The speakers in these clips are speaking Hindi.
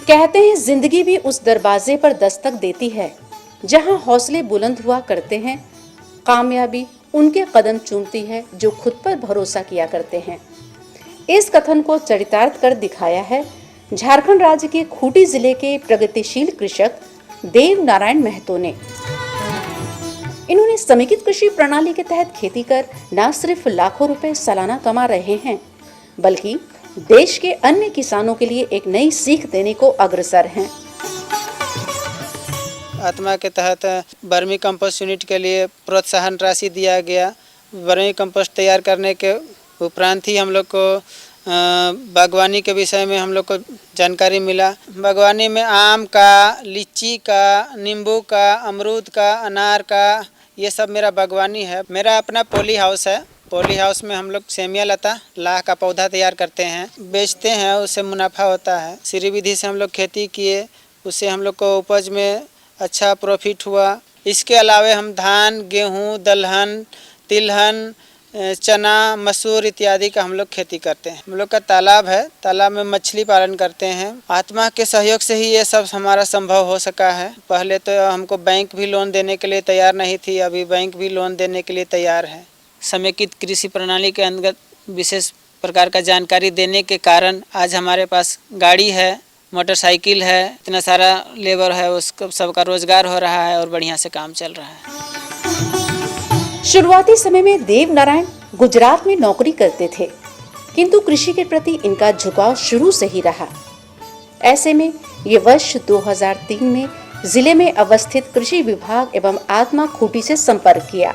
कहते हैं जिंदगी भी उस दरवाजे पर दस्तक देती है जहां हौसले बुलंद हुआ करते हैं। कामयाबी उनके कदम चूमती है जो खुद पर भरोसा किया करते हैं। इस कथन को चरितार्थ कर दिखाया है झारखंड राज्य के खूंटी जिले के प्रगतिशील कृषक देव नारायण महतो ने। इन्होंने समेकित कृषि प्रणाली के तहत खेती कर न सिर्फ लाखों रुपए सालाना कमा रहे हैं, बल्कि देश के अन्य किसानों के लिए एक नई सीख देने को अग्रसर हैं। आत्मा के तहत वर्मी कंपोस्ट यूनिट के लिए प्रोत्साहन राशि दिया गया। वर्मी कंपोस्ट तैयार करने के उपरांत ही हम लोग को बागवानी के विषय में हम लोग को जानकारी मिला। बागवानी में आम का, लीची का, नींबू का, अमरूद का, अनार का, ये सब मेरा बागवानी है। मेरा अपना पॉली हाउस है। पॉली हाउस में हम लोग सेमिया लता लाह का पौधा तैयार करते हैं, बेचते हैं, उससे मुनाफा होता है। श्री विधि से हम लोग खेती किए, उससे हम लोग को उपज में अच्छा प्रॉफिट हुआ। इसके अलावा हम धान, गेहूं, दलहन, तिलहन, चना, मसूर इत्यादि का हम लोग खेती करते हैं। हम लोग का तालाब है, तालाब में मछली पालन करते हैं। आत्मा के सहयोग से ही ये सब हमारा संभव हो सका है। पहले तो हमको बैंक भी लोन देने के लिए तैयार नहीं थी, अभी बैंक भी लोन देने के लिए तैयार है। समेकित कृषि प्रणाली के अंतर्गत विशेष प्रकार का जानकारी देने के कारण आज हमारे पास गाड़ी है, मोटरसाइकिल है, इतना सारा लेबर है, उसको सबका रोजगार हो रहा है और बढ़िया से काम चल रहा है। शुरुआती समय में देव नारायण गुजरात में नौकरी करते थे, किंतु कृषि के प्रति इनका झुकाव शुरू से ही रहा। ऐसे में ये वर्ष 2003 में जिले में अवस्थित कृषि विभाग एवं आत्मा खूंटी से संपर्क किया।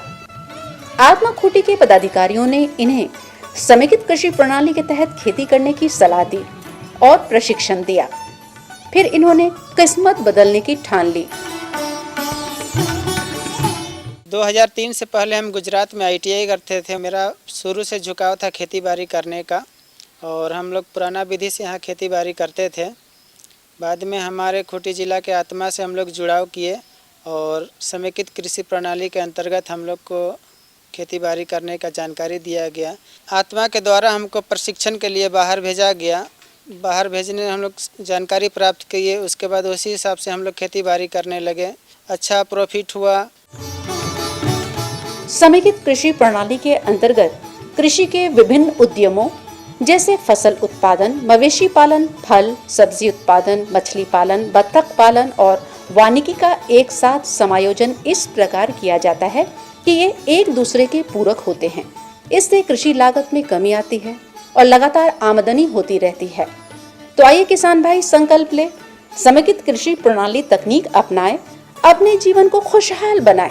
आत्मा खूंटी के पदाधिकारियों ने इन्हें समेकित कृषि प्रणाली के तहत खेती करने की सलाह दी और प्रशिक्षण दिया। फिर इन्होंने किस्मत बदलने की ठान ली। 2003 से पहले हम गुजरात में ITI करते थे। मेरा शुरू से झुकाव था खेती बाड़ी करने का और हम लोग पुराना विधि से यहाँ खेती बाड़ी करते थे। बाद में हमारे खूंटी जिला के आत्मा से हम लोग जुड़ाव किए और समेकित कृषि प्रणाली के अंतर्गत हम लोग को खेती बाड़ी करने का जानकारी दिया गया। आत्मा के द्वारा हमको प्रशिक्षण के लिए बाहर भेजा गया। बाहर भेजने हम लोग जानकारी प्राप्त किए, उसके बाद उसी हिसाब से हम लोग खेती बाड़ी करने लगे। अच्छा प्रॉफिट हुआ। समेकित कृषि प्रणाली के अंतर्गत कृषि के विभिन्न उद्यमों जैसे फसल उत्पादन, मवेशी पालन, फल सब्जी उत्पादन, मछली पालन, बत्तख पालन और वानिकी का एक साथ समायोजन इस प्रकार किया जाता है कि ये एक दूसरे के पूरक होते हैं। इससे कृषि लागत में कमी आती है और लगातार आमदनी होती रहती है। तो आइए किसान भाई संकल्प ले, समेकित कृषि प्रणाली तकनीक अपनाएं, अपने जीवन को खुशहाल बनाएं।